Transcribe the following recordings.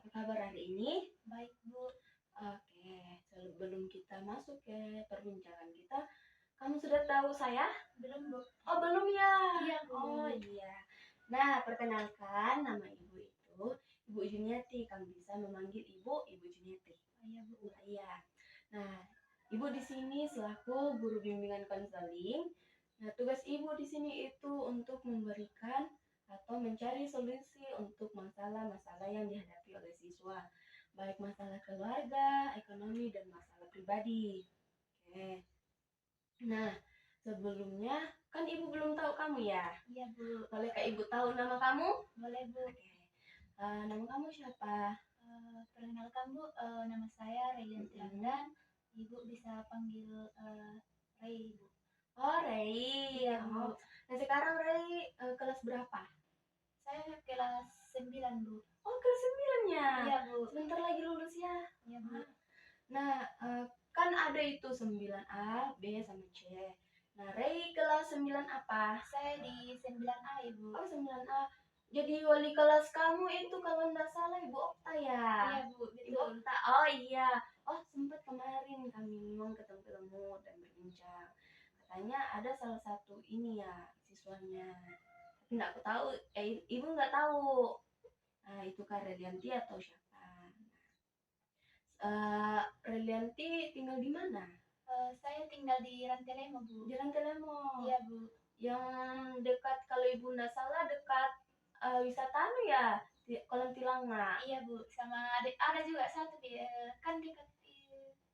apa kabar hari ini? Baik, Bu. Oke, sebelum kita masuk ke perbincangan kita, kamu sudah tahu saya? Belum, Bu. Oh, belum ya? Iya, Bu. Oh, iya. Nah, perkenalkan nama ibu itu Ibu Juniati. Kamu bisa memanggil Ibu Juniati. Oh, iya, Bu. Iya. Nah, Ibu di sini selaku guru bimbingan konseling. Nah, tugas Ibu di sini itu untuk memberikan atau mencari solusi untuk masalah-masalah yang dihadapi oleh siswa, baik masalah keluarga, ekonomi, dan masalah pribadi. Oke. Nah, sebelumnya kan Ibu belum tahu kamu ya? Iya, Bu. Bolehkah Ibu tahu nama kamu? Boleh, Bu. Oke. Nama kamu siapa? Perkenalkan, Bu, nama saya Relianti Ramdan. Ibu bisa panggil Rey, Bu. Oh, Rei. Iya, Bu. Oh. Nah, sekarang Rei kelas berapa? Saya kelas 9, Bu. Oh, kelas 9 ya? Iya, Bu. Sebentar lagi lulus ya? Iya, Bu. Nah, kan ada itu 9A, B, sama C. Nah, Rei kelas 9 apa? Saya di 9A, Ibu. Oh, 9A. Jadi wali kelas kamu itu kalau nggak salah Ibu Okta ya? Iya, Bu. Ibu Betul. Okta, oh iya. Oh, sempat kemarin kami memang ketemu-ketemu dan berbincang. Katanya ada salah satu ini ya, siswanya. Tapi nggak aku tahu, Ibu nggak tahu. Nah, itu Kak Relianti atau siapa? Relianti tinggal di mana? Saya tinggal di Rantelemo, Bu. Di Rantelemo. Iya, Bu. Yang dekat, kalau Ibu nggak salah, dekat wisata anu ya, Kolam Tilanga. Iya, Bu. Sama ada juga satu di kan dekat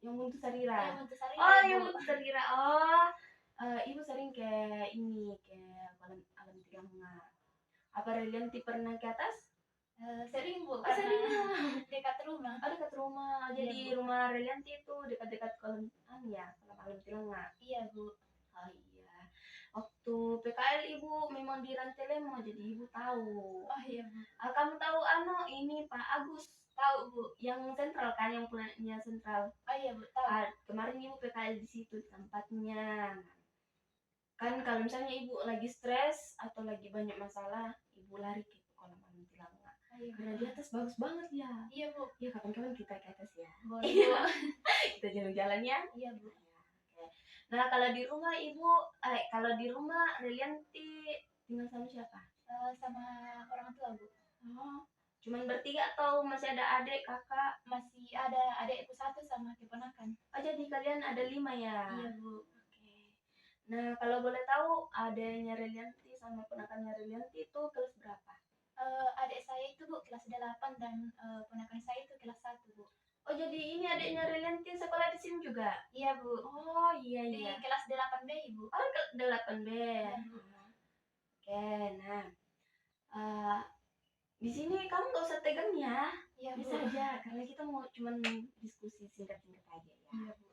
Yang Buntu Sarira. Iya, Buntu Sarira, Oh, Ibu. yang Buntu Sarira. Oh, Ibu sering ke ini, ke Kolam Tilanga. Apa Relianti pernah ke atas? Sering, Bu. Oh, sering ya. Dekat rumah. Oh, dekat rumah. Iya, Jadi Bu. rumah Relianti itu dekat-dekat kolam ya, kolam Tilanga. Iya, Bu. Oh iya. Waktu PKL Ibu memang di Rantelemo, jadi Ibu tahu. Oh iya, Bu. Kamu tahu ini Pak Agus? Tahu, Bu. Yang sentral kan, yang punya sentral. Oh iya, Bu. Tahu. Kemarin Ibu PKL di situ tempatnya. Kan kalau misalnya Ibu lagi stres atau lagi banyak masalah, Ibu lari ke kolam Tilanga. Oh, iya, Karena di atas bagus banget ya. Iya, Bu. Ya, kapan-kapan kita ke atas ya. Boleh, Bu. Kita jalan-jalan ya. Iya, Bu. Nah, kalau di rumah Relianti tinggal sama siapa? Sama orang tua, Bu. Oh, cuman bertiga atau masih ada adik, kakak? Masih ada adikku satu sama keponakan. Oh, jadi kalian ada 5 ya? Iya, Bu. Oke. Nah, kalau boleh tahu adiknya Relianti sama ponakannya Relianti itu kelas berapa? Adik saya itu, Bu, kelas 8 dan ponakan saya itu kelas 1, Bu. Oh, jadi ini adiknya Relianti sekolah di sini juga? Iya, Bu. Oh, iya Di iya. kelas 8B, Ibu. Oh, 8B. Iya, Bu. Oke, nah. Di sini kamu gak usah tegang ya. Iya, Bu. Bisa aja, karena kita mau cuman diskusi singkat-singkat aja ya. Iya, Bu.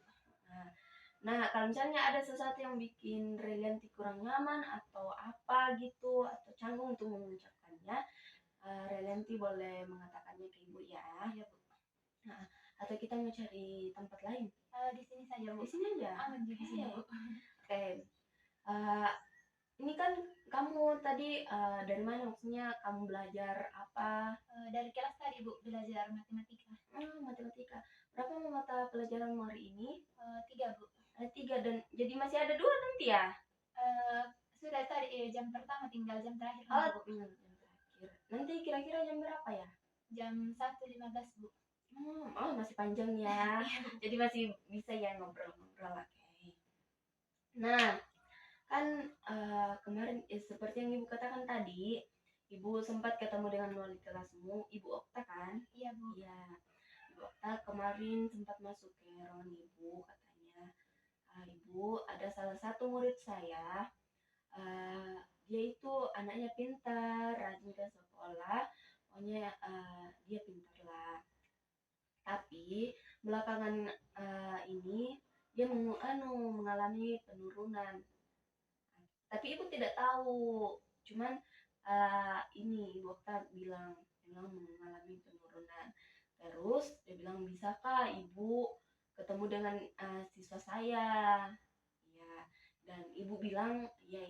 Nah, kalau misalnya ada sesuatu yang bikin Relianti kurang nyaman atau apa gitu, atau canggung untuk mengucapkannya, Relianti boleh mengatakannya ke Ibu ya. Iya, Bu. Nah, atau kita mau cari tempat lain? Di sini saja, Bu. Di sini aja. Aman di sini, Bu. Oke. Ini kan kamu tadi dari mana, maksudnya kamu belajar apa? Dari kelas tadi, Bu, belajar matematika. Matematika. Berapa mata pelajaran hari ini? 3, Bu. Ada 3, dan jadi masih ada 2 nanti ya? Sudah tadi jam pertama, tinggal jam terakhir. Oh, jam terakhir. Nanti kira-kira jam berapa ya? Jam 1.15, Bu. Oh, masih panjang ya. Jadi masih bisa ya ngobrol-ngobrol. Oke. Nah, kan kemarin seperti yang Ibu katakan tadi, Ibu sempat ketemu dengan wali kelasmu, Ibu Okta kan? Iya, Bu. Iya. Ibu Okta kemarin sempat masuk ke ruangan Ibu, katanya, Ibu, ada salah satu murid saya, dia itu anaknya pintar, rajin ke sekolah, pokoknya dia pintar lah. Tapi belakangan ini dia mengalami penurunan. Tapi Ibu tidak tahu. Cuman ini Ibu Okta bilang mengalami penurunan. Terus dia bilang, bisakah Ibu ketemu dengan siswa saya? Ya, dan Ibu bilang, ya,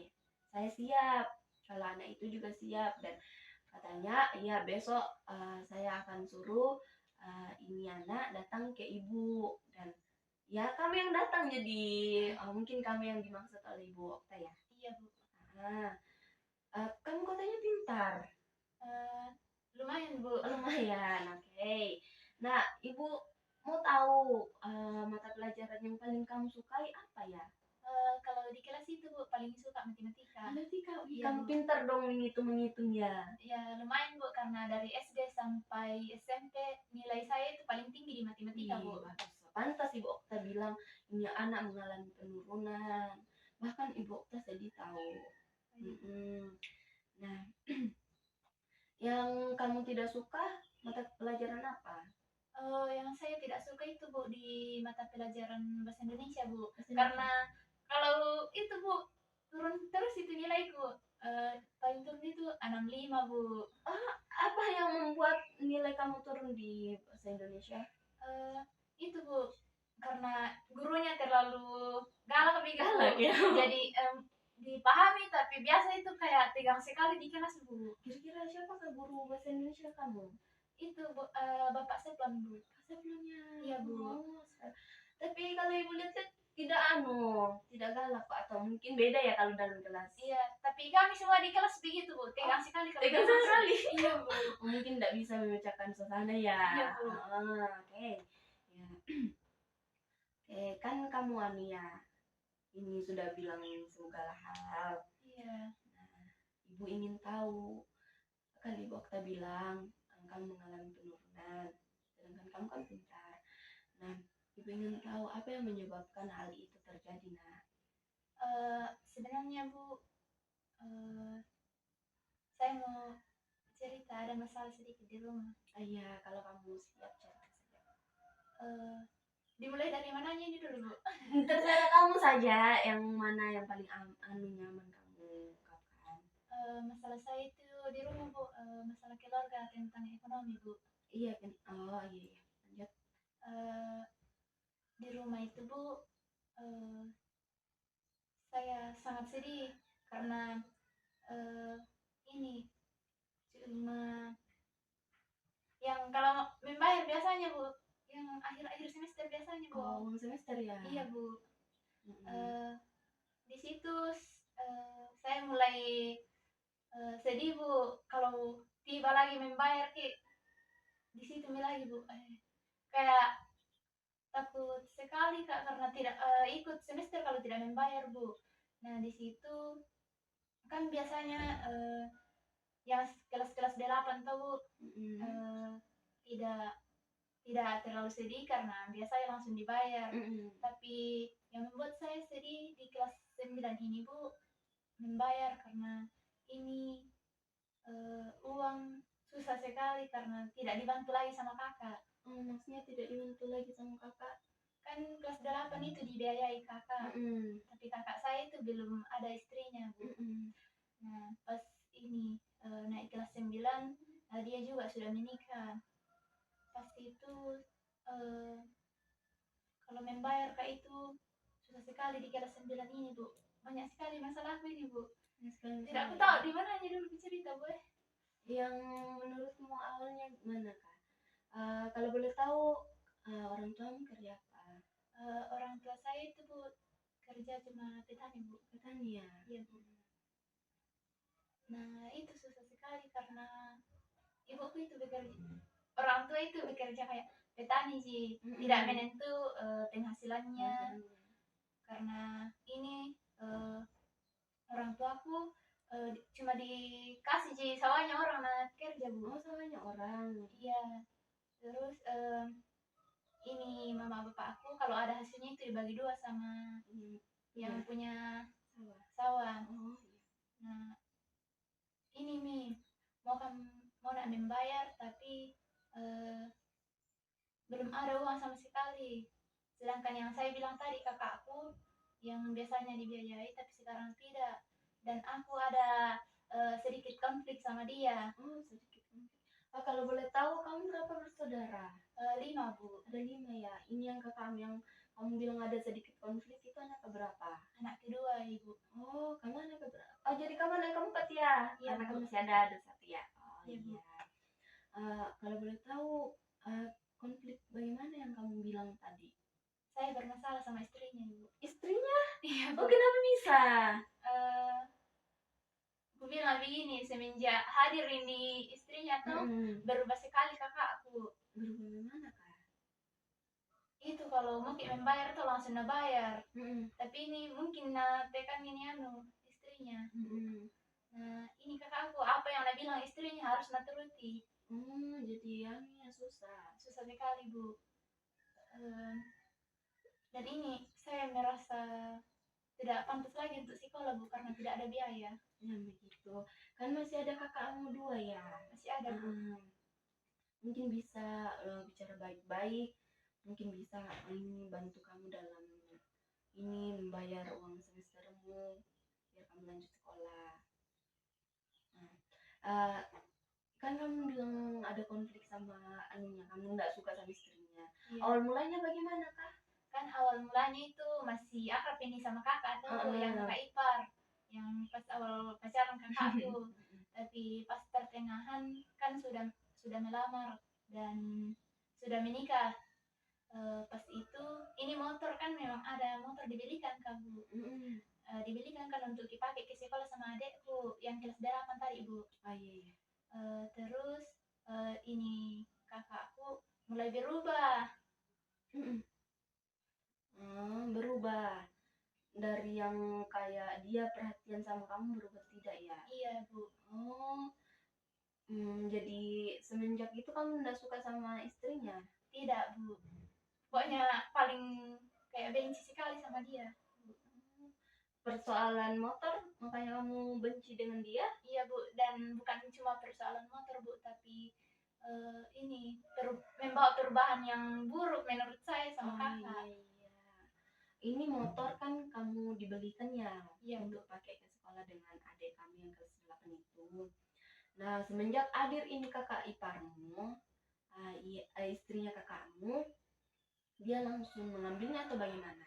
saya siap. Kalau anak itu juga siap. Dan Katanya, ya besok saya akan suruh ini anak datang ke ibu, dan ya kami yang datang, jadi mungkin kami yang dimaksud oleh Ibu Okta ya. Iya Bu. Nah, kamu katanya pintar. Lumayan Bu. Lumayan, oke. Nah, Ibu mau tahu mata pelajaran yang paling kamu sukai apa ya? Kalau di kelas itu Bu paling suka matematika. Matematika. Iya, Kamu Bu. pintar dong menghitung ya. Ya lumayan Bu, karena dari SD sampai SMP nilai saya itu paling tinggi di matematika Bu. Bagus. Pantas Ibu Okta bilang ini anak mengalami penurunan. Bahkan Ibu Okta sedih tahu. Nah, yang kamu tidak suka mata pelajaran apa? Yang saya tidak suka itu Bu di mata pelajaran bahasa Indonesia Bu. Bahasa Indonesia. Karena kalau itu Bu turun terus itu nilaiku. Paling turun itu 65 Bu. Apa yang membuat nilai kamu turun di bahasa Indonesia? Itu Bu, karena gurunya terlalu galak begitu. Galak ya. Jadi dipahami tapi biasa itu kayak tegang sekali di kelas Bu. Kira-kira siapa guru bahasa Indonesia kamu? Itu Bu, Bapak Seplan Bu. Seplunya. Iya Bu. Tapi kalau ibu lihat tidak galak Pak, atau mungkin beda ya kalau dalam kelas. Iya, tapi kami semua di kelas begitu Bu, tegang sekali kalau Tegang kelas. sekali. Iya Bu. Mungkin tidak bisa memecahkan suasana ya. Iya Bu. Oke. Ya. Oke, kan kamu ya, ini sudah bilang segala hal. Iya. Nah, ibu ingin tahu, kan Ibu Okta bilang kamu mengalami penurunan, sedangkan kamu kan pintar. Nah, ibu ingin tahu apa yang menyebabkan hal itu terjadi, Nak? Sebenarnya Bu, saya mau cerita ada masalah sedikit di rumah. Iya, kalau kamu siap cerita saja. Dimulai dari mananya ini dulu Bu? Terserah kamu saja, yang mana yang paling nyaman kamu ungkapkan. Masalah saya itu di rumah Bu, masalah keluarga tentang ekonomi Bu. Iya kan? Oh iya. Lanjut. Di rumah itu Bu, saya sangat sedih karena ini cuma yang kalau membayar biasanya Bu, yang akhir-akhir semester biasanya Bu. Oh, uang semester ya? Iya Bu. Di situ saya mulai sedih Bu, kalau tiba lagi membayar di situ lagi Bu, kayak takut sekali Kak, karena tidak ikut semester kalau tidak membayar Bu. Nah di situ kan biasanya yang kelas-kelas 8 tuh Bu, tidak terlalu sedih karena biasanya langsung dibayar. Tapi yang membuat saya sedih di kelas 9 ini Bu, membayar karena ini uang susah sekali karena tidak dibantu lagi sama kakak. Maksudnya tidak dibantu lagi sama kakak? Kan kelas 8 itu dibiayai kakak, tapi kakak saya itu belum ada istrinya Bu. Nah pas ini naik kelas 9, dia juga sudah menikah. Pasti itu kalau membayar Kak itu susah sekali di kelas 9 ini Bu. Banyak sekali masalahku ini Bu. Tidak aku tahu di mana aja dulu cerita Bu. Yang menurutmu awalnya gimana Kak? Kalau boleh tahu orang tuamu kerja apa? Orang tua saya itu Bu kerja cuma petani Bu. Petani ya? Iya Bu. Nah itu susah sekali karena ibuku itu bekerja, orang tua itu bekerja kayak petani sih, tidak menentu penghasilannya. Karena ini orang tuaku cuma dikasih sih sawahnya orang nak kerja Bu. Oh sawahnya orang. Iya. Terus ini mama bapak aku kalau ada hasilnya itu dibagi 2 sama yang punya sawah. Nah ini mau nak membayar tapi belum ada uang sama sekali. Sedangkan yang saya bilang tadi kakakku yang biasanya dibiayai tapi sekarang tidak, dan aku ada sedikit konflik sama dia. Sedikit konflik. Kalau boleh tahu kamu berapa bersaudara? 5 Bu. Ada 5 ya. Ini yang kakak yang kamu bilang ada sedikit konflik itu anak keberapa? Anak kedua Ibu. Oh kamu anak keberapa? Oh jadi kamu anak keempat ya? Iya, karena Bu. kamu masih ada satu ya. Oh Kalau boleh tahu, konflik bagaimana yang kamu bilang tadi? Saya bermasalah sama istrinya, Ibu. Istrinya? Iya, Oh, Bu. kenapa bisa? Eh, aku bilang begini, semenjak hadir ini istrinya tuh Mm-mm. berubah sekali kakakku. Berubah bagaimana, Kak? Itu kalau mungkin membayar tuh langsung bayar. Mm-mm. Tapi ini mungkin na tekan ini istrinya. Mm-mm. Nah, ini kakakku apa yang dia bilang istrinya harus naturuti. Jadi yang susah. Susah sekali, Bu. Eh, dan ini saya merasa tidak pantas lagi untuk sekolah, Bu, karena tidak ada biaya. Ya begitu. Kan masih ada kakakmu dua ya. Masih ada, Bu. Mungkin bisa bicara baik-baik. Mungkin bisa ini bantu kamu dalam ini membayar uang semestermu biar kamu lanjut sekolah. Nah, eh, kan kamu bilang ada konflik sama anunya, kamu nggak suka sama istrinya. Iya. Awal mulanya bagaimana, Kak? Kan awal mulanya itu masih akrab ini sama kakak tuh, yang kakak ipar, yang pas awal pacaran kakakku. Tapi pas pertengahan kan sudah melamar dan sudah menikah. Pas itu ini motor kan memang ada motor dibelikan kamu. Dibelikan kan untuk dipakai ke sekolah sama adekku yang kelas 8 tadi, Bu. Oh iya iya. Terus ini kakakku mulai berubah. Berubah dari yang kayak dia perhatian sama kamu berubah tidak ya? Iya, Bu. Oh, jadi semenjak itu kamu nggak suka sama istrinya? Tidak, Bu. Pokoknya paling kayak benci sekali sama dia. Persoalan motor makanya kamu benci dengan dia? Iya, Bu, dan bukan cuma persoalan motor, Bu, tapi ini membawa perubahan yang buruk menurut saya sama kakak. Iya. Ini motor kan kamu dibelikan ya, Iya, untuk pakai ke sekolah dengan adik kami yang kelas 8 itu. Nah, semenjak hadir ini kakak iparmu, istrinya kakakmu, dia langsung mengambilnya atau bagaimana?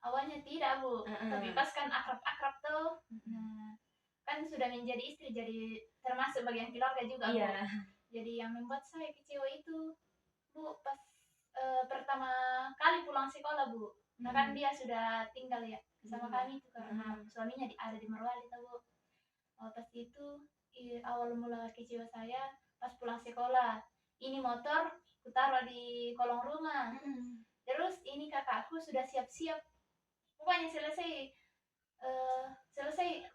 Awalnya tidak, Bu, tapi pas kan akrab-akrab tuh, nah kan sudah menjadi istri, jadi termasuk bagian keluarga juga, Bu. Iya. Jadi yang membuat saya kecewa itu, Bu, pas pertama kali pulang sekolah, Bu. Nah kan dia sudah tinggal ya sama kami itu karena suaminya ada di Morowali tuh, Bu. Pas itu awal mula kecewa saya pas pulang sekolah. Ini motor kutaruh di kolong rumah. Terus ini kakakku sudah siap-siap. Pokoknya selesai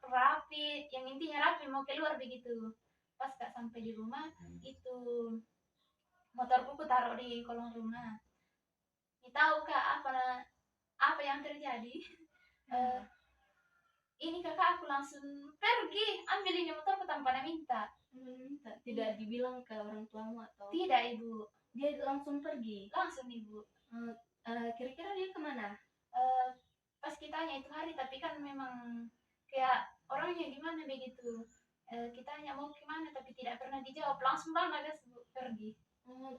rapi, yang intinya rapi mau keluar begitu. Pas gak sampai di rumah, itu motorku ku taruh di kolong rumah. Ini tahu kak apa yang terjadi? Ini kakak aku langsung pergi ambil ini motorku tanpa minta. Tidak dibilang ke orang tuamu atau? Tidak, Ibu. Dia langsung pergi? Langsung, Ibu. Kira-kira dia kemana? Pas kitanya itu hari, tapi kan memang kayak orangnya gimana begitu. Kitanya mau kemana tapi tidak pernah dijawab, langsung banget pergi.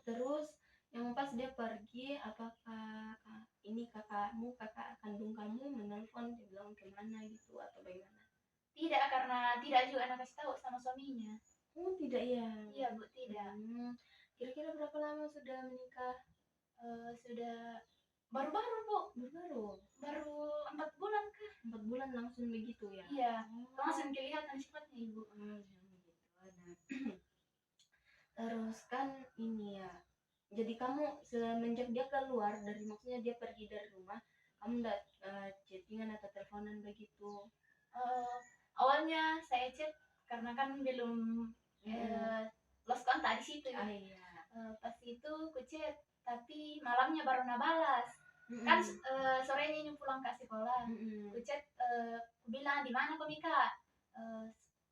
Terus yang pas dia pergi, apakah ini kakak kandung kamu menelpon dia bilang kemana gitu atau bagaimana? Tidak, karena tidak juga anak kasih tahu sama suaminya. Oh tidak ya? Iya, Bu, tidak. Kira-kira berapa lama sudah menikah? Sudah baru-baru, Bu. Baru 4 bulan kah? 4 bulan langsung begitu ya? Iya, langsung kelihatan sifatnya, Ibu. Gitu. Terus kan ini ya, jadi kamu semenjak dia keluar dari, maksudnya dia pergi dari rumah, kamu nggak chattingan atau teleponan begitu? Awalnya saya chat karena kan belum lost kontak di situ. Iya. Pas itu ku chat, tapi malamnya baru balas. Kan sorenya ini pulang ke sekolah. Ku chat, ku bilang di mana kok Mika?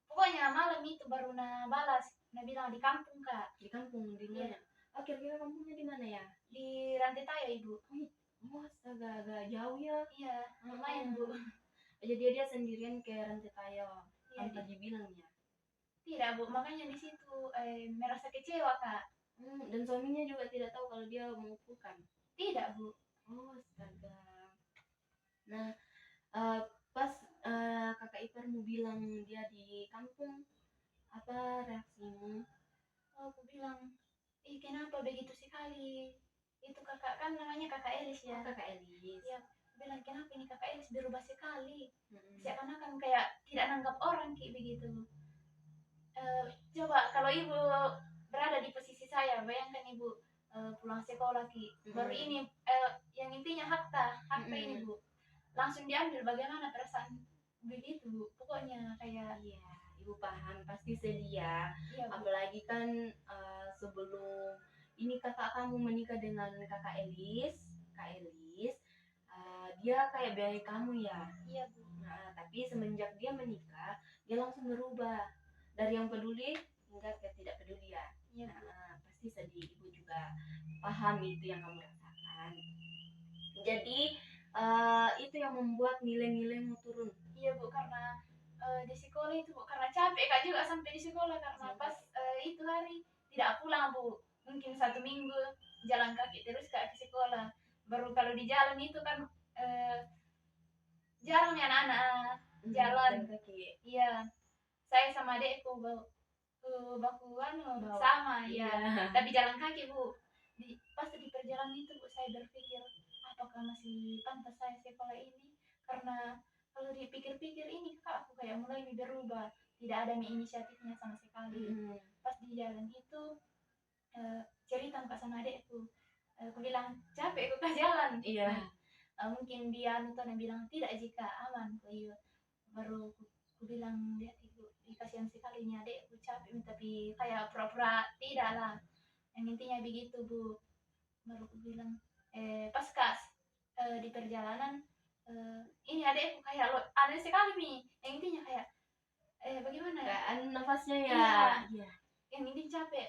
Pokoknya malam itu baru balas. Nah bilang di kampung kak. Di kampung di mana? Oh kira-kira kampungnya di mana ya? Di Rantetayo, Ibu. Oh astaga, agak jauh ya? Iya, lumayan, Bu. Jadi dia sendirian ke Rantetayo tanpa dibilangnya? Tidak, Bu, makanya di situ merasa kecewa kak. Dan suaminya juga tidak tahu kalau dia mengumpulkan? Tidak, Bu. Oh astaga. Nah pas kakak iparmu bilang dia di kampung, apa reaksimu? bilang, ih kenapa begitu sekali, itu kakak kan namanya kakak Elis Oh, ya. kakak Elis. Iya, bilang kenapa ini kakak Elis berubah sekali, Mm-mm. seakan-akan kayak tidak nanggap orang kayak begitu. Coba kalau ibu berada di posisi saya, bayangkan ibu pulang sekolah ki, baru ini yang intinya hakta ini bu, langsung diambil, bagaimana perasaan begitu bu, pokoknya kayak Iya, ibu paham, pasti sedih ya. iya bu. Apalagi kan sebelum ini kakak kamu menikah dengan kakak Elis, kak Elis, dia kayak biaya kamu ya. Iya bu. Nah, tapi semenjak dia menikah, dia langsung berubah dari yang peduli hingga ke tidak peduli ya. Iya bu. Nah, pasti sedih, ibu juga paham itu yang kamu rasakan. Jadi itu yang membuat nilai-nilaimu turun. Iya bu, karena di sekolah itu bu, karena capek kak juga sampai di sekolah, karena pas itu hari tidak pulang bu, mungkin 1 minggu jalan kaki terus kak ke sekolah. Baru kalau di jalan itu kan jarang ya anak-anak jalan. Kaki. Iya, saya sama adekku baku Bawa. sama ya, Iya. tapi jalan kaki bu. Pas di perjalanan itu bu, saya berpikir apakah masih pantas saya sekolah ini, karena kalau dipikir-pikir ini kak aku kayak mulai berubah, tidak ada inisiatifnya sama sekali. Pas di jalan itu cerita kak sama adekku, aku bilang capek aku ke jalan. Iya. Mungkin dia nonton yang bilang tidak jika aman kok, iya. Baru aku bilang dia ibu, kasihan sekali nih adekku capek, tapi kayak pura-pura tidak lah, yang intinya begitu bu. Baru aku bilang pas kak di perjalanan ini adekku kayak aneh sekali nih, yang intinya kayak bagaimana ya, Kayak nafasnya ya. Iya. Yang intinya capek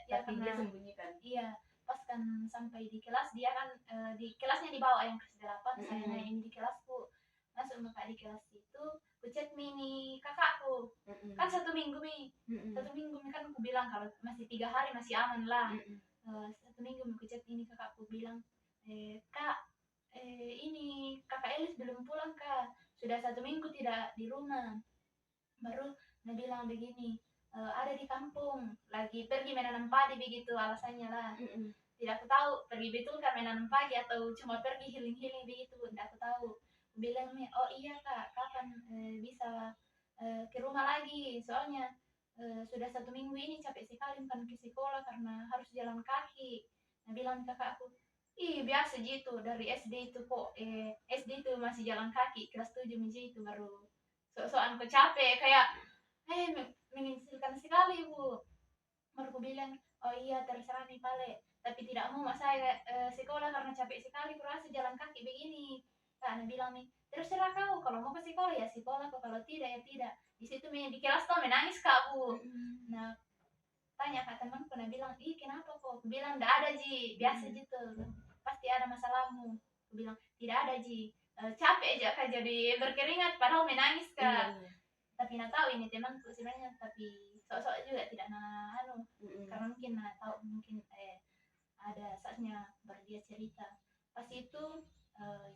Ya, tapi karena dia sembunyikan. iya, pas kan sampai di kelas dia kan di kelasnya di bawah yang kelas 8, saya naik ini di kelasku, masuk muka di kelas itu ku chat mini kakakku, kan 1 minggu mi, 1 minggu mi kan aku bilang kalau masih 3 hari masih aman lah. 1 minggu mi ku chat ini kakakku bilang, kak ini kakak Elis belum pulang kak, sudah 1 minggu tidak di rumah. Baru dia bilang begini, ada di kampung, lagi pergi menanam padi begitu alasannya lah. Tidak aku tahu pergi betul kan menanam padi atau cuma pergi healing-healing begitu, tidak aku tahu. Bilang nih, oh iya kak, kapan bisa ke rumah lagi, soalnya sudah 1 minggu ini capek sekali bukan ke sekolah karena harus jalan kaki. Nah bilang kakakku, ih biasa gitu dari SD itu kok, SD itu masih jalan kaki, kelas 7 itu baru sok-sokan aku capek kayak menginsilkan sekali bu. Baru aku bilang, oh iya terserah nih pale, tapi tidak mau mak saya sekolah karena capek sekali kurasa jalan kaki begini. Karena bilang nih, terserah kau, kalau mau ke sekolah ya sekolah, kalau tidak ya tidak. Di situ di kelas tuh menangis kak bu. Nah tanya kak temanku, nah bilang, ih kenapa kok? Aku bilang, tidak ada ji, biasa gitu, pasti ada masalahmu. Aku bilang, tidak ada ji, capek aja kak jadi berkeringat padahal menangis kak. Tapi nak tahu ini temanku sebenarnya, tapi sok-sok juga tidak karena mungkin tahu mungkin ada saatnya baru dia cerita. Pas itu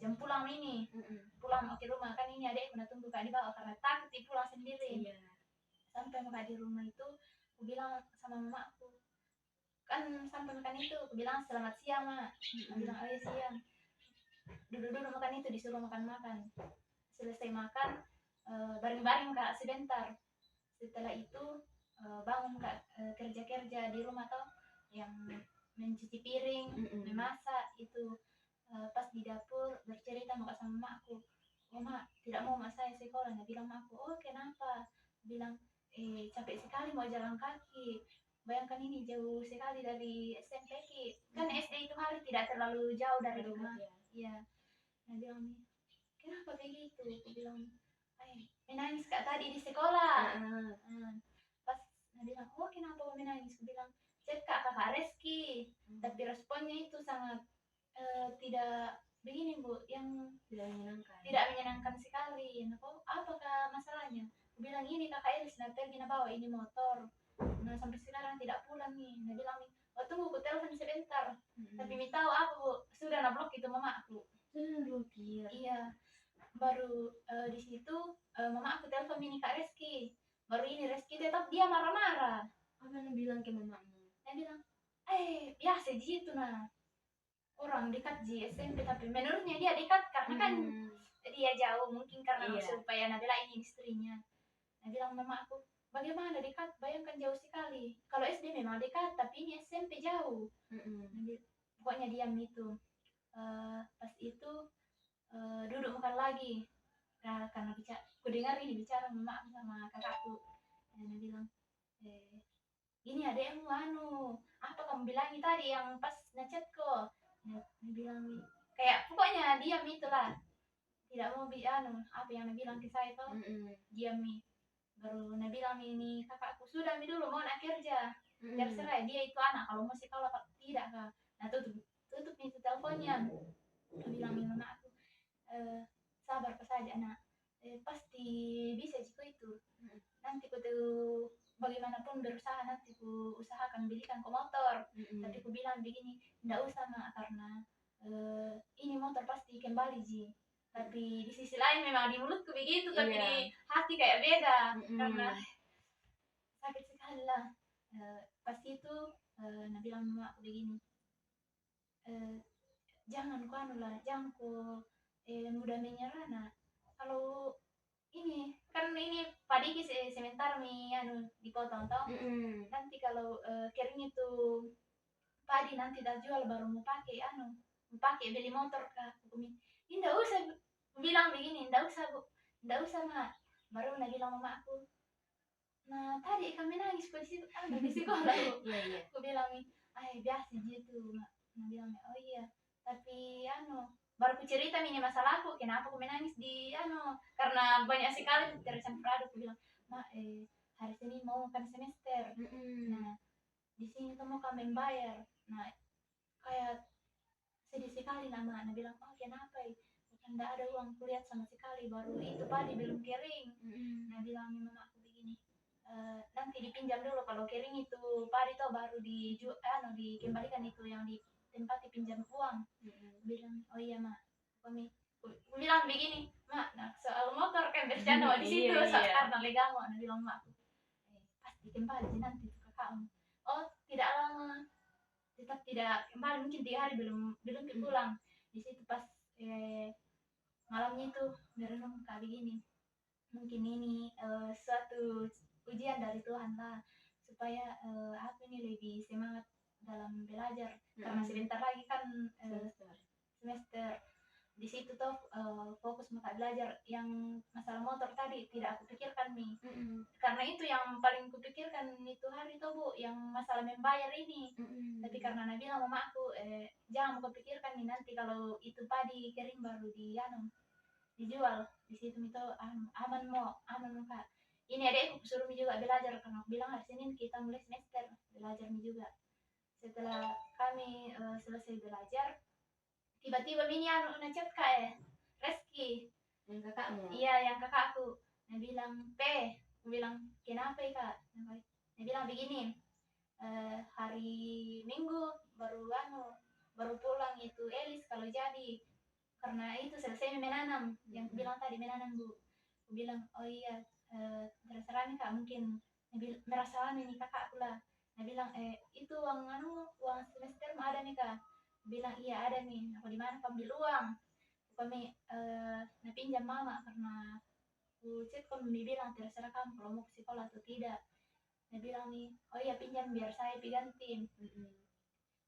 jam pulang ini, pulang ke rumah kan ini adek kena tunggu kak di bawah karena takut pulang sendiri. Sampai kak di rumah itu aku bilang sama mamaku, kan sampai makan itu aku bilang selamat siang mak. Aku bilang oh ya siang, duduk-duduk makan itu, disuruh makan-makan. Selesai makan bareng-bareng kak sebentar, setelah itu bangun kak kerja-kerja di rumah toh, yang mencuci piring, memasak itu. Pas di dapur bercerita mau sama makku, oh mak tidak mau mak saya sekolah. Nah bilang makku, oh kenapa? Bilang capek sekali mau jalan kaki, bayangkan ini jauh sekali dari SMP ki, kan SD itu hari tidak terlalu jauh dari rumah. Iya. Nah bilang nih, kenapa begitu? Aku bilang, menangis kak tadi di sekolah. Pas nah bilang, oh kenapa kau menangis? Aku bilang, cek kak kakak Reski. Tapi responnya itu sangat tidak begini bu, yang tidak menyenangkan sekali. Nah kok apakah masalahnya? Aku bilang ini kakak Elis nah pergi nah bawa ini motor. Nah sampai sekarang tidak pulang nih. Nah bilang nih, oh tunggu aku telepon sebentar. Tapi minta tahu aku sudah nablok itu mama aku. Iya. Baru di situ mama aku telepon ini kak Reski. Baru ini Reski tetap dia marah-marah. Apa yang bilang ke mamamu? Dia bilang, biasa gitu nah. Orang dekat di SMP, tapi menurutnya dia dekat karena kan dia jauh, mungkin karena Iya. supaya Nabila ini istrinya. Nah bilang mama aku, bagaimana dekat? Bayangkan jauh sekali. Kalau SD memang dekat, tapi ini SMP jauh. Pokoknya diam itu. Pas itu duduk makan lagi. Nah, karena aku dengar ini bicara mama aku sama kakakku. Nah, dia bilang, ini adekmu anu, apa kamu bilangi tadi yang pas ngechat kok? Nah, dia bilang, kayak pokoknya diam itulah. Tidak mau anu, apa yang dia bilang ke saya tuh, diam nih. Baru dia bilang ini kakakku, sudah mi dulu mau nak kerja. Terserah dia itu anak, kalau mau sekolah apa tidak kak. Nah tutup itu teleponnya. Dia bilang ini mama aku, sabar pas saja anak. Pasti bisa jika itu. Nanti ku tuh bagaimanapun berusaha, nanti ku usahakan belikan ke motor. Tapi ku bilang begini, ndak usah mak, karena ini motor pasti kembali ji. Tapi di sisi lain memang di mulutku begitu, tapi di hati kayak beda. Karena sakit sekali lah. Pas itu nah bilang mama aku begini, jangan ku anu lah, jangan ku mudah menyerah nah. Kalau ini kan ini padi sementara mi anu dipotong toh. Nanti kalau kering itu padi nanti dah jual baru mau pakai anu, mau pakai beli motor kak. Ini ndak usah, bilang begini, ndak usah bu, ndak usah mak. Baru nak bilang mama aku, nah tadi kami nangis di situ, anu di sekolah bu. Aku bilang biasa gitu mak. Nah bilang oh iya, tapi anu baru ku cerita ini masalahku, kenapa aku menangis di anu, karena banyak sekali tercampur aduk. Aku bilang mak hari Senin mau kan semester. Nah di sini tuh mau kami bayar. Nah kayak sedih sekali lah mak. Nah bilang oh kenapa bukan ndak ada uang kuliah sama sekali, baru itu padi belum kering. Nah bilang mama aku begini, nanti dipinjam dulu, kalau kering itu padi tuh baru dikembalikan itu yang di tempat dipinjam uang. Bilang oh iya mak, kami bilang begini mak, nah soal motor kan bercanda di situ soal karena legamu. Nah bilang mak, pasti kembali nanti kakakmu. Oh tidak lama, tetap tidak kembali, mungkin 3 hari belum belum pulang. Di situ pas malamnya itu merenung kayak begini, mungkin ini suatu ujian dari Tuhan lah, supaya aku ini lebih semangat dalam belajar. Karena sebentar lagi kan semester. Di situ tuh fokus maka belajar. Yang masalah motor tadi tidak aku pikirkan nih. Karena itu yang paling kupikirkan itu hari itu bu, yang masalah membayar ini. Tapi karena Nabila mama aku, jangan kau pikirkan nih, nanti kalau itu padi kering baru dijual. Di situ itu aman kak. Ini adekku suruh mi juga belajar, karena aku bilang hari Senin kita mulai semester belajar mi juga. Setelah kami selesai belajar, tiba-tiba mini ngechat kak Reski, yang kakakmu. Iya yang kakakku. Nah bilang aku bilang kenapa ya kak? Nah bilang begini, hari Minggu baru pulang itu Elis kalau jadi, karena itu selesai menanam. Yang aku bilang tadi menanam bu. Aku bilang oh iya, terserah nih kak, mungkin merasa ini kakakku lah. Nah bilang itu uang semester ada nih kak. Aku bilang iya ada nih. Aku di mana kamu ambil uang? Kami pinjam mama, karena aku chat kami bilang terserah kamu kalau mau ke sekolah atau tidak. Dia bilang nih oh iya pinjam biar saya ganti.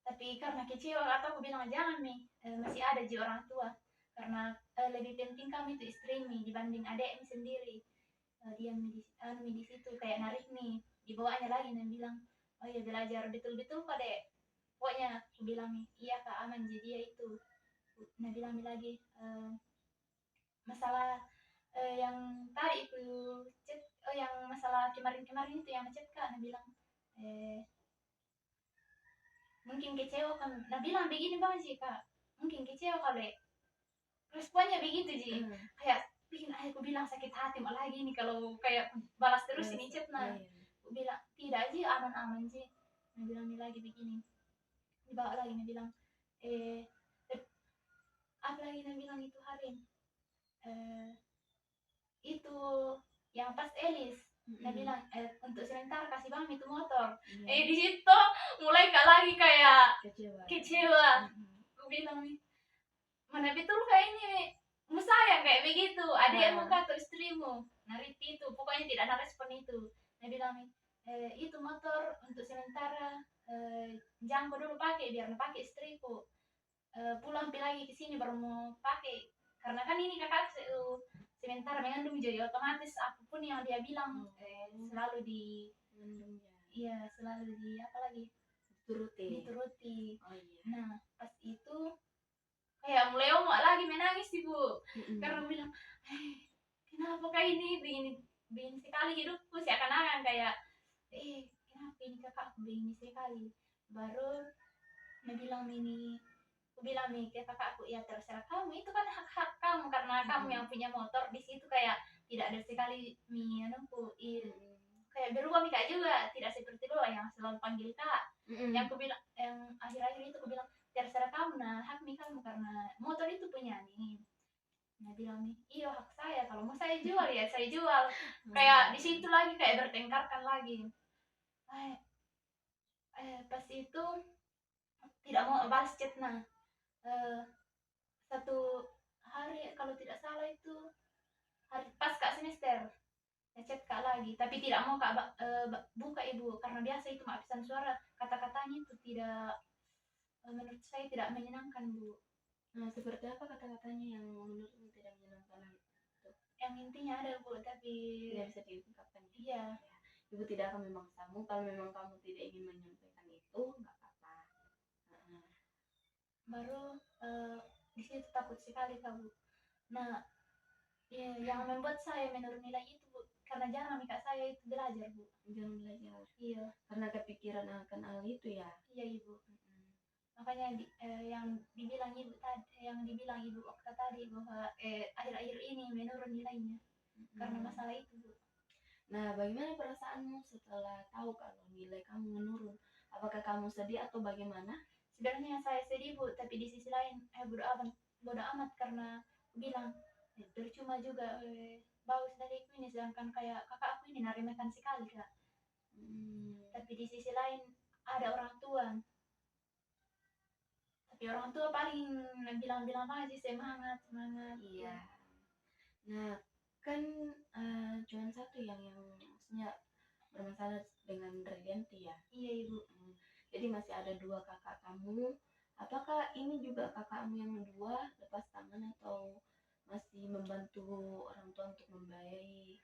Tapi karena kecewa atau aku bilang jangan nih, masih ada ji orang tua, karena lebih penting kami itu istri nih dibanding adik sendiri. Dia di situ kayak narik nih, dibawanya lagi dan bilang oh iya belajar betul-betul kok dek. Pokoknya aku bilang nih iya kak aman, jadi dia itu. Nah bilang lagi masalah yang tadi itu chat, yang masalah kemarin itu yang chat kak. Nah bilang mungkin kecewa kan. Nah bilang begini bang sih kak, mungkin kecewa kali responnya begitu ji. Kayak bikin aku bilang sakit hati malah lagi nih kalau kayak balas terus ini chat. Nah aku bilang tidak ji, aman-aman ji. Nah bilang lagi begini, dibawa lagi. Nah bilang apa lagi. Nah bilang itu hari itu yang pas Elis Dia Mm-mm. bilang untuk sementara kasih bang itu motor. Iya, Di situ mulai kak lagi kayak kecewa. kecewa. Mm-mm. Aku bilang nih, mana betul kayak ini mu sayang kayak begitu adikmu Ah, kah atau istrimu narik itu pokoknya tidak ada respon itu. Dia bilang nih, itu motor untuk sementara, jangan kau dulu pakai biar mau pakai istriku. Pulang pi lagi ke sini baru mau pakai karena kan ini kakak sementara mengandung jadi otomatis apapun yang dia bilang oh, selalu di mendung ya. iya selalu di apa lagi Turuti. dituruti. Oh iya. Nah pas itu kayak mulai omok lagi menangis ibu karena Mm-mm. aku bilang kenapa kayak ini begini begini sekali hidupku seakan-akan kayak kenapa ini kakakku begini sekali. Baru dia bilang ini aku bilang nih ke kakakku ya terserah kamu itu kan hak-hak kamu karena kamu Mm-mm. yang punya motor di situ kayak tidak ada sekali mi anakku Mm-mm. kayak berubah mi kak juga tidak seperti dulu yang selalu panggil kak. Yang Mm-mm. aku bilang yang akhir-akhir itu aku bilang terserah kamu nah hak mi kamu karena motor itu punya nih. Nah bilang nih iya hak saya kalau mau saya jual ya saya jual. Kayak di situ lagi kayak bertengkarkan lagi. eh, Pas itu tidak mau balas chat. Nah eh, satu hari kalau tidak salah itu hari pas kak semester saya chat kak lagi tapi tidak mau kak buka ibu karena biasa itu mak pesan suara kata-katanya itu tidak menurut saya tidak menyenangkan bu. Nah, seperti apa kata-katanya yang menurutmu tidak menyenangkan hal itu? Yang intinya ada bu tapi Tidak bisa diungkapkan ya. iya. Ya. Ibu tidak akan memaksamu kalau memang kamu tidak ingin menyampaikan itu, nggak apa-apa. Heeh. Baru di situ takut sekali kak bu. Nah ya, yang membuat saya menurun nilai itu bu karena jarang kak saya itu belajar bu. Jangan belajar Iya karena kepikiran akan hal itu ya. iya ibu. Mm-mm. Makanya yang dibilang ibu tadi yang dibilang ibu Okta tadi bahwa akhir-akhir ini menurun nilainya karena Mm-mm. masalah itu bu. Nah, bagaimana perasaanmu setelah tahu kalau nilai kamu menurun? Apakah kamu sedih atau bagaimana? Sebenarnya saya sedih bu tapi di sisi lain bodo amat karena aku bilang percuma juga bagus dari aku ini sedangkan kayak kakak aku ini narimakan sekali kak. Hmm, Tapi di sisi lain ada orang tua tapi orang tua paling bilang-bilang aja semangat semangat iya. ya. Nah, kan cuma satu yang maksudnya bermasalah dengan Relianti ya. Iya ibu. Hmm, jadi masih ada dua kakak kamu. Apakah ini juga kakakmu yang kedua lepas tangan atau masih membantu orang tua untuk membiayai?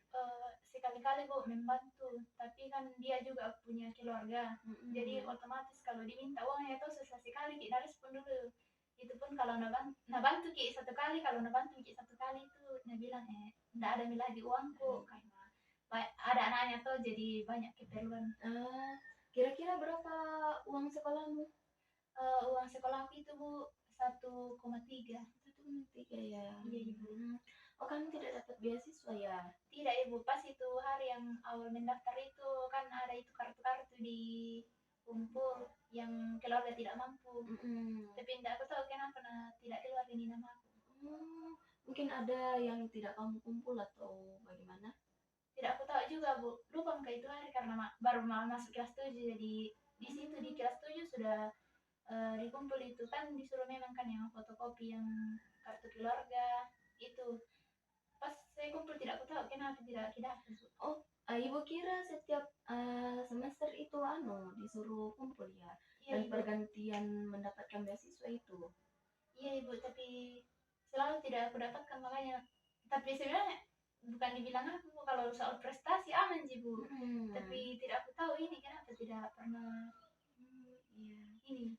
Sekali-kali bu membantu tapi kan dia juga punya keluarga jadi Mm-mm. otomatis kalau diminta uangnya itu susah sekali kita respon dulu. Itu pun kalau nabantu ki satu kali kalau nabantu ki satu kali itu dia bilang ndak ada lagi uangku karena ada anaknya tuh jadi banyak keperluan. Ah, kira-kira berapa uang sekolahmu? Uang sekolahku itu bu 1,3. 1,3 ya. Iya ibu. Oh, kamu tidak dapat beasiswa ya? Tidak ibu pas itu hari yang awal mendaftar itu kan ada itu kartu-kartu di kumpul yang keluarga tidak mampu Mm-mm. tapi tidak aku tahu kenapa tidak keluar ini nama aku. Oh, mungkin ada yang tidak kamu kumpul atau bagaimana? Tidak aku tahu juga bu lupa ke itu hari karena baru mau masuk kelas 7 jadi di situ di kelas 7 sudah dikumpul itu kan disuruh memang kan yang fotokopi yang kartu keluarga itu pas saya kumpul tidak aku tahu kenapa tidak aku bu. Oh, ibu kira setiap semester itu disuruh kumpul ya Iya dan ibu. pergantian mendapatkan beasiswa itu. Iya ibu tapi selalu tidak aku dapatkan makanya tapi sebenarnya bukan dibilang aku kalau soal prestasi aman sih bu Hmm. tapi tidak aku tahu ini kenapa tidak pernah Iya, ini.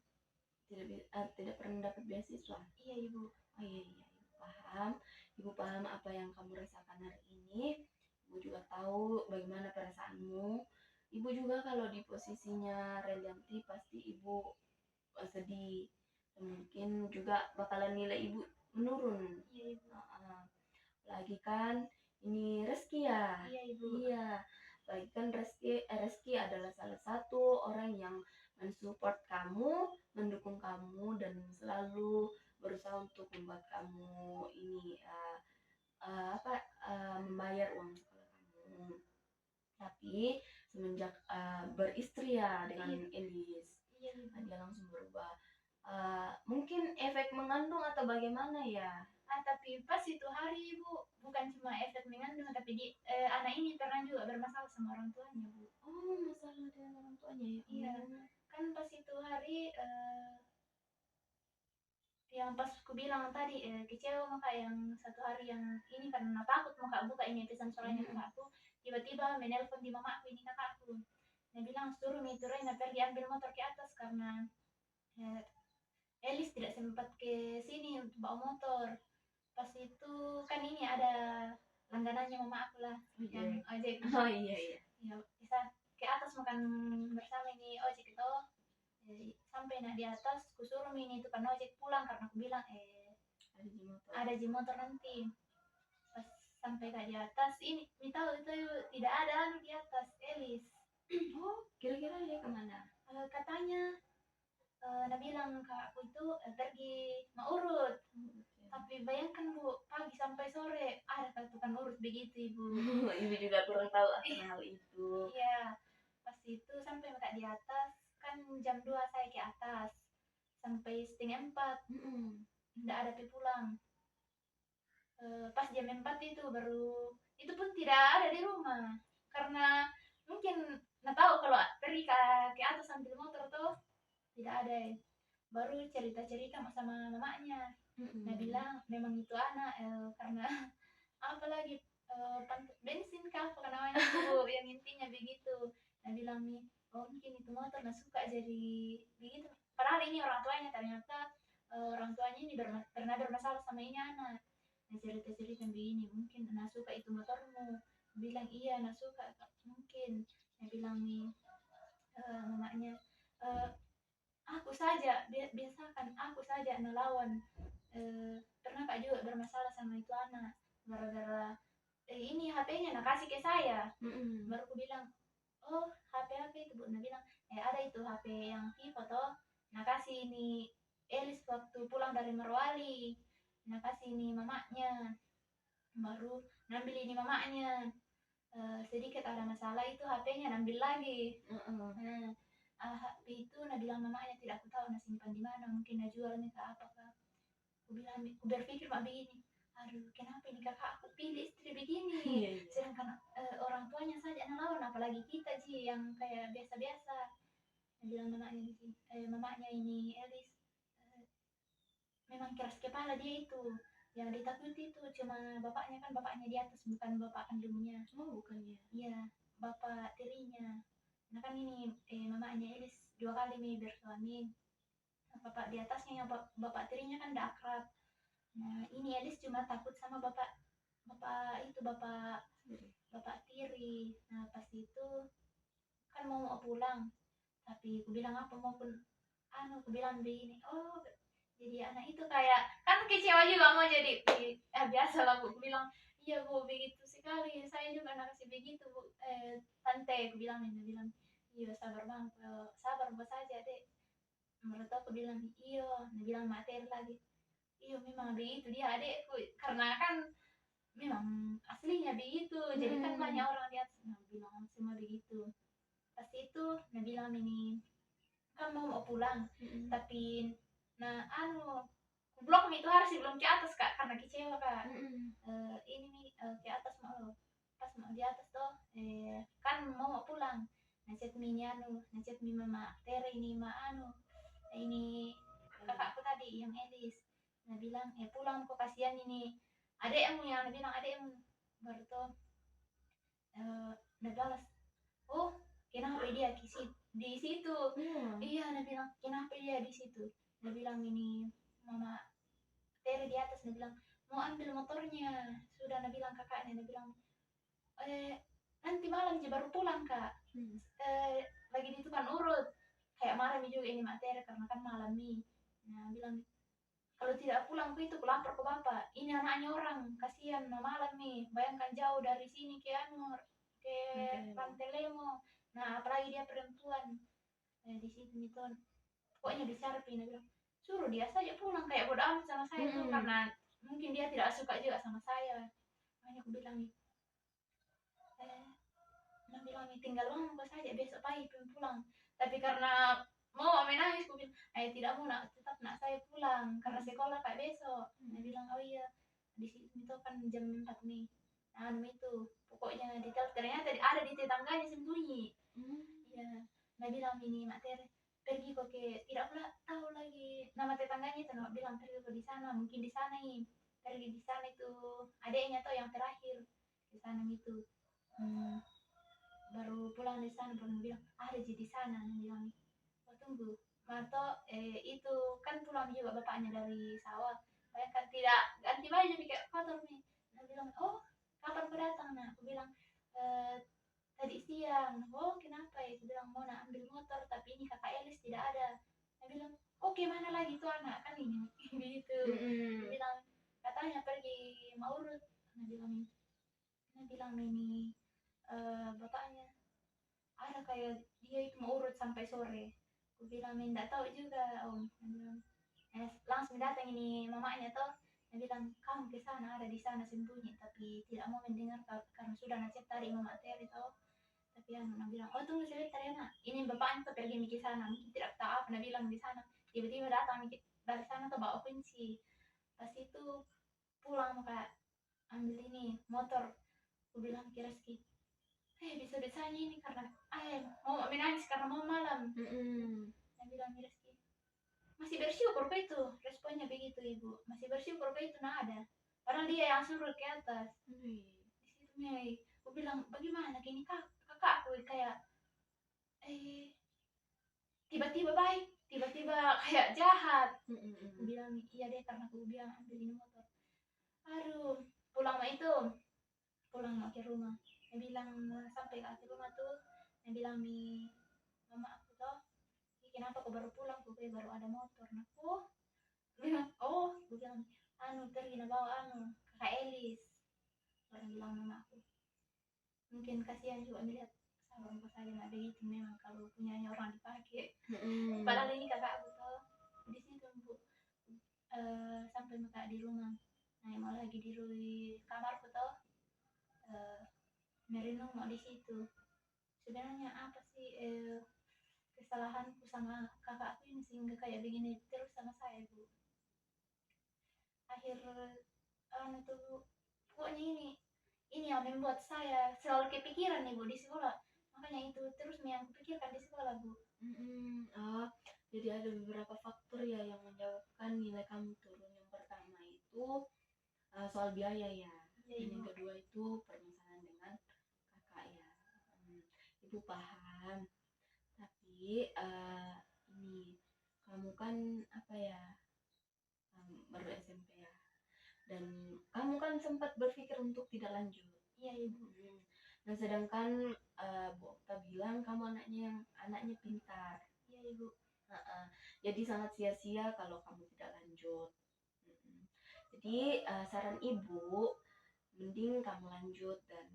tidak pernah dapat beasiswa. Iya ibu. Oh iya iya, ibu paham. Ibu paham apa yang kamu rasakan hari ini. Ibu juga tahu bagaimana perasaanmu. Ibu juga kalau di posisinya Relianti pasti ibu sedih. Dan mungkin juga bakalan nilai ibu menurun. Iya ibu. Lagi kan ini Reski ya. Iya ibu. Iya. Lagi kan Reski adalah salah satu orang yang mensupport kamu, mendukung kamu dan selalu berusaha untuk membuat kamu ini membayar uang sekolah kamu. tapi semenjak beristri ya dengan Elis, Iya, dia langsung berubah. Mungkin efek mengandung atau bagaimana ya? tapi pas itu hari ibu bukan cuma efek mengandung, tapi anak ini pernah juga bermasalah sama orang tuanya bu. Oh, masalah dengan orang tuanya ya? Iya, kan pas itu hari yang pas aku bilang tadi kecewa maka yang satu hari yang ini karena takut mau kak buka ini pesan suaranya kakakku, tiba-tiba menelpon di mamaku ini kakakku, dia bilang suruh itu Rena pergi ambil motor ke atas karena eh, Elis tidak sempat ke sini untuk bawa motor. Pas itu kan ini ada langganannya mama aku lah yang ojek. Oh iya. Ya, bisa ke atas makan bersama ini ojek itu. Sampai di atas kusuruh ini tukang ojek pulang karena aku bilang ada di motor nanti. Pas sampai di atas ini tahu itu tidak ada di atas Elis. Oh, kira-kira dia kemana? Katanya dia bilang kakakku itu pergi mau urut. Tapi bayangkan bu, pagi sampai sore ada tukang urut begitu ibu. Ibu juga kurang tahu akan hal itu. Iya, pas itu sampai mereka di atas, kan jam 2 saya ke atas. Sampai setengah 4, tidak ada pulang. Pas jam 4 itu baru, itu pun tidak ada di rumah. Karena mungkin nggak tahu kalau pergi ke atas sambil motor tuh, tidak ada. Baru cerita-cerita sama mamanya. Nah bilang memang itu anak karena apalagi bensin kah apa namanya bu yang intinya begitu. Nah bilang nih oh mungkin itu motor nggak suka jadi begitu, padahal ini orang tuanya ternyata orang tuanya ini pernah bermasalah sama ini anak. Nah cerita-cerita begini mungkin nggak suka itu motormu, bilang iya nggak suka mungkin. Nah bilang nih mamanya aku saja biasakan aku saja ngelawan. Pernah kak juga bermasalah sama itu anak gara-gara ini HP-nya nak kasih ke saya. Baru aku bilang oh HP itu bu, nah bilang ada itu HP yang Vivo toh, nah kasih ini Elis waktu pulang dari Merwali, nah kasih ini mamanya. Baru ngambil ini mamanya sedikit ada masalah itu HP-nya ngambil lagi. HP itu nah bilang mamanya tidak aku tahu nah simpan di mana, mungkin nah jual nih ke apa kak. Aku bilang aku berpikir mak begini, aduh kenapa ini kakak aku pilih istri begini. Sedangkan orang tuanya saja ngelawan apalagi kita sih yang kayak biasa-biasa. Nah, bilang mamanya ini Elis memang keras kepala dia itu, yang ditakuti itu cuma bapaknya, kan bapaknya di atas bukan bapak kandungnya. Oh bukannya? Iya bapak tirinya. Nah kan ini mamanya Elis 2 kali nih bersuami. Nah, bapak di atasnya yang bapak tirinya kan udah akrab. Nah ini Elis cuma takut sama bapak tiri. Nah pas itu kan mau pulang, tapi aku bilang apa mau pun aku bilang begini oh jadi anak itu kayak kan kecewa juga mau jadi biasa lah bu. Aku bilang iya bu begitu sekali saya juga anak kasih begitu bu tante aku bilang iya sabar bang sabar bos saja dek. Menurut aku bilang iya, dia bilang materi lagi iya memang begitu dia adekku karena kan memang aslinya begitu. Jadi kan banyak orang lihat nah bilang semua begitu. Pas itu nah bilang ini kan mau pulang tapi nah blok itu harus belum ke atas kak karena kecewa kak. Ini nih ke atas mau pas mau di atas tuh kan mau pulang nacet mi nacet mi mama Tere ini ini kakakku tadi yang Elis. Nah bilang pulang kok kasihan ini adekmu yang bilang adekmu. Baru tuh nah balas oh kenapa dia di situ. Iya dia bilang kenapa dia di situ. Dia bilang ini mama Tere di atas. Dia bilang mau ambil motornya sudah. Dia bilang kakaknya dia bilang nanti malam dia baru pulang kak. Lagi di tukang urut kayak marah juga ini mak Tere karena kan malam nih. Nah bilang kalau tidak pulang ku itu ku lapor ke bapak, ini anaknya orang kasihan malam nih, bayangkan jauh dari sini ke ke Pantai Lemo. Nah apalagi dia perempuan di situ itu pokoknya disyarpin. Dia bilang suruh dia saja pulang kayak bodo amat sama saya tuh karena mungkin dia tidak suka juga sama saya. Makanya aku bilang nah bilang tinggal mama saja, besok pagi pulang. Tapi karena mau menangis, aku bilang, tidak mau nak, tetap nak saya pulang karena sekolah kayak besok. Dia bilang, oh iya, di situ itu kan jam 4 nih. Nah, itu pokoknya detail ternyata ada di tetangganya sembunyi. Iya, dia bilang ini Mak Tere pergi kok ke tidak pula tahu lagi nama tetangganya itu, Mak bilang pergi kok di sana, mungkin di sana nih, pergi di sana itu adiknya tuh yang terakhir di sana gitu. Baru pulang di sana baru bilang ada di sana, dia bilang oh tunggu Marto itu kan pulang juga bapaknya dari sawah, bayangkan tidak ganti baju kayak kotor nih. Dia bilang oh kapan kau datang, nah aku bilang tadi siang. Oh kenapa ya, aku bilang mau nak ambil motor tapi ini kakak Elis tidak ada. Dia bilang oke mana lagi tuh anak kan ini gitu. Dia bilang katanya pergi mau urut. Dia bilang ini bapaknya ada kayak dia itu mau urut sampai sore. Aku bilang tidak tahu juga om. Dia bilang langsung datang ini mamanya toh. Dia bilang kamu ke sana, ada di sana sembunyi tapi tidak mau mendengar karena sudah nasihat tadi mama Teri toh. Tapi yang bilang oh tunggu sebentar ya nak, ini bapaknya tuh pergi ke sana, mungkin tidak tahu apa dia bilang di sana. Tiba-tiba datang dari sana tuh bawa kunci. Pas itu pulang kayak ambil ini motor. Aku bilang ke Reski, bisa-bisanya ini karena mau menangis karena mau malam. Dia bilang ke Reski, masih bersyukur kok itu, responnya begitu ibu, masih bersyukur kok itu nah ada. Padahal dia yang suruh ke atas. Di situ Mei, aku bilang bagaimana gini kakakku kayak tiba-tiba baik, tiba-tiba kayak jahat. Aku bilang iya deh karena aku bilang ambil ini motor. Aduh, pulang ke rumah. Dia bilang sampai ke rumah tuh, dia bilang nih mama aku tuh, kenapa aku baru pulang, aku baru ada motor. Nah, bilang aku bilang pergi bawa kakak Elis. Orang bilang mama aku mungkin kasihan juga melihat sabun saja nggak begitu, memang kalau punyanya orang dipakai. Padahal ini kakak aku tuh di situ bu sampai mereka di rumah. Nah mau lagi di kamarku tuh merenung mau di situ. Sebenarnya apa sih kesalahanku sama kakakku ini sehingga kayak begini terus sama saya bu. Akhir tuh pokoknya ini yang membuat saya selalu kepikiran nih bu di sekolah. Makanya itu terus yang kupikirkan di sekolah bu. Jadi ada beberapa faktor ya yang menyebabkan nilai kamu turun. Yang pertama itu soal biaya ya. Yang kedua itu permasalahan dengan kakak ya. Ibu paham. Tapi ini kamu kan apa ya, baru SMP ya. Dan kamu kan sempat berpikir untuk tidak lanjut. Iya ibu. Nah sedangkan Bu Okta bilang kamu anaknya pintar. Iya ibu. Jadi sangat sia-sia kalau kamu tidak lanjut. Jadi saran ibu, mending kamu lanjut dan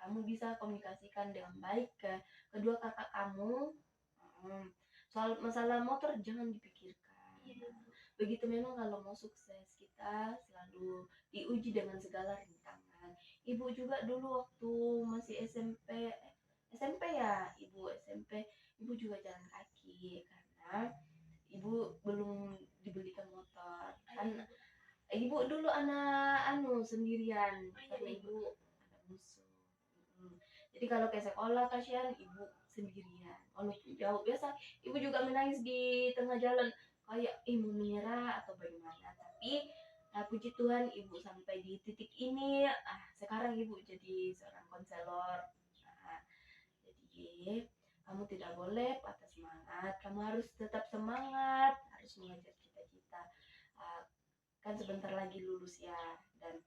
kamu bisa komunikasikan dengan baik ke kedua kakak kamu. Soal masalah motor jangan dipikirkan. Begitu memang kalau mau sukses kita selalu diuji dengan segala rintangan. Ibu juga dulu waktu masih SMP ya, ibu SMP, ibu juga jalan kaki karena ibu belum dibelikan motor. Kan ibu dulu anak sendirian karena ibu ada musuh. Jadi kalau ke sekolah kasihan ibu sendirian. Walaupun jauh biasa ibu juga menangis di tengah jalan kayak mau menyerah atau bagaimana. Tapi puji Tuhan ibu sampai di titik ini. Sekarang ibu jadi seorang konselor. Jadi kamu tidak boleh patah semangat. Kamu harus tetap semangat, harus mengejar cita-cita. Kan sebentar lagi lulus ya, dan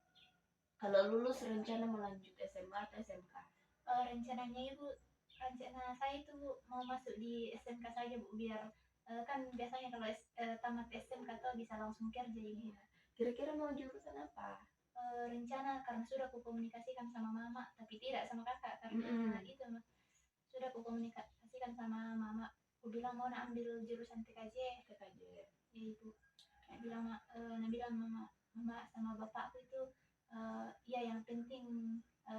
kalau lulus rencana melanjut SMA atau SMK? Rencananya ibu, rencana saya itu bu mau masuk di SMK saja bu, biar kan biasanya kalau tamat SMK tuh bisa langsung kerja ini. Kira-kira mau jurusan apa? Rencana karena sudah kukomunikasikan sama mama, tapi tidak sama kakak karena itu sudah kukomunikasikan sama mama. Aku bilang mau ambil jurusan TKJ. Ya ibu. Bilang mama sama bapakku itu iya yang penting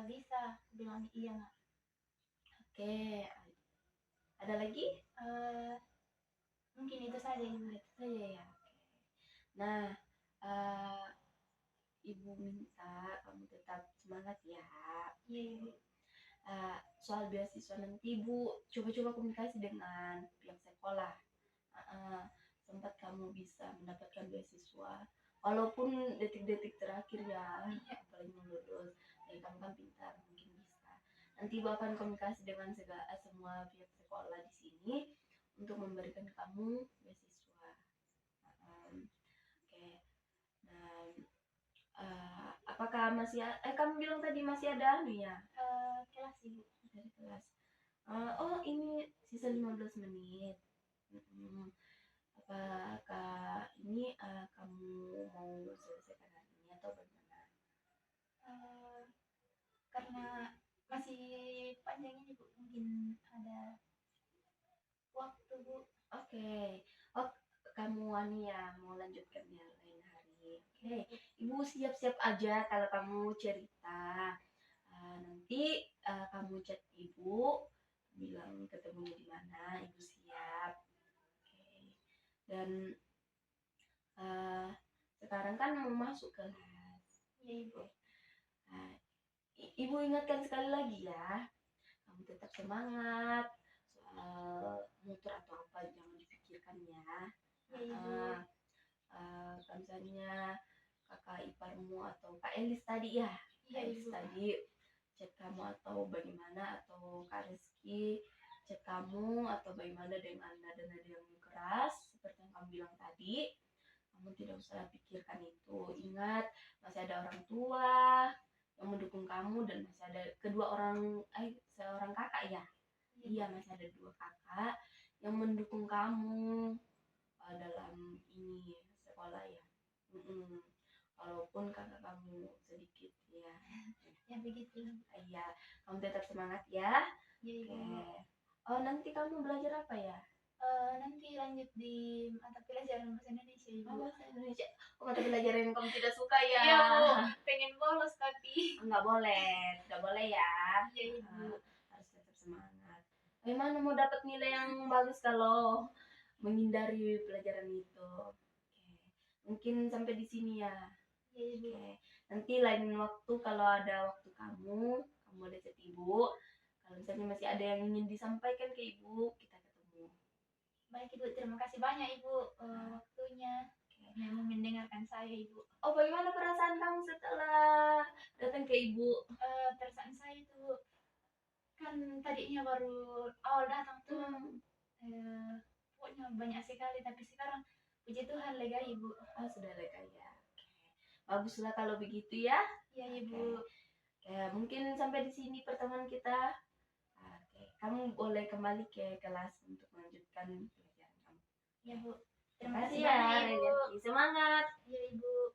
bisa. Aku bilang iya mak. Oke, ada lagi? Mungkin itu saja Ibu. Itu saja ya. Oke. Nah, eh, Ibu minta kamu tetap semangat ya. Iya Ibu. Soal beasiswa nanti Ibu coba-coba komunikasi dengan pihak sekolah. Sempat kamu bisa mendapatkan beasiswa walaupun detik-detik terakhir ya, apalagi mau lulus, kamu kan pintar, mungkin bisa. Nanti Ibu akan komunikasi dengan semua pihak sekolah di sini untuk memberikan kamu beasiswa. Oke. Dan apakah masih kamu bilang tadi masih ada anu ya? Kelas Ibu. Dari kelas. Oh, ini sisa 15 menit. Apakah ini kamu mau selesaikan hari ini atau bagaimana? Karena masih panjang ini Bu, mungkin ada waktu Bu. Oke. Oh, kamu Wani ya mau lanjutkan ya lain hari. Oke. Ibu siap-siap aja kalau kamu cerita. Nanti kamu chat ibu, bilang ketemunya di mana, ibu siap. Oke. Dan sekarang kan mau masuk kelas. Iya Ibu. Ibu ingatkan sekali lagi ya, kamu tetap semangat. Soal motor atau apa jangan dipikirkan ya. Iya Ibu. Misalnya kakak iparmu atau Kak Elis tadi ya, Iya Kak Elis Ibu. tadi chat kamu atau bagaimana, atau Kak Rizky chat kamu atau bagaimana dengan nada-nada yang keras seperti yang kamu bilang tadi, kamu tidak usah pikirkan itu. Ingat, masih ada orang tua yang mendukung kamu dan masih ada seorang kakak ya. Iya, masih ada 2 kakak yang mendukung kamu dalam ini sekolah ya. Walaupun kakak kamu sedikit ya. Ya begitu. Iya, kamu tetap semangat ya. Iya Ibu. Oh, nanti kamu belajar apa ya? Nanti lanjut di mata pelajaran bahasa Indonesia Ibu. Bahasa Indonesia. Mata pelajaran yang kamu tidak suka ya? Iya Bu, pengen bolos tapi. Nggak boleh, tidak boleh ya. Iya Ibu. Harus tetap semangat. Bagaimana mau dapat nilai yang bagus kalau menghindari pelajaran itu? Oke. Mungkin sampai di sini ya. Iya Ibu. Oke. Nanti lain waktu kalau ada waktu kamu boleh chat ibu. Kalau misalnya masih ada yang ingin disampaikan ke ibu, kita ketemu. Baik Ibu, terima kasih banyak Ibu waktunya memang mendengarkan saya Ibu. Oh, bagaimana perasaan kamu setelah datang ke ibu? Perasaan saya itu kan tadinya baru awal datang tuh pokoknya banyak sekali, tapi sekarang puji Tuhan lega Ibu. Oh, sudah lega ya. Baguslah kalau begitu ya. Iya Ibu. Mungkin sampai di sini pertemuan kita. Kamu boleh kembali ke kelas untuk melanjutkan pelajaran kamu. Iya Bu. Terima kasih ya, Ibu. Semangat. Iya Ibu.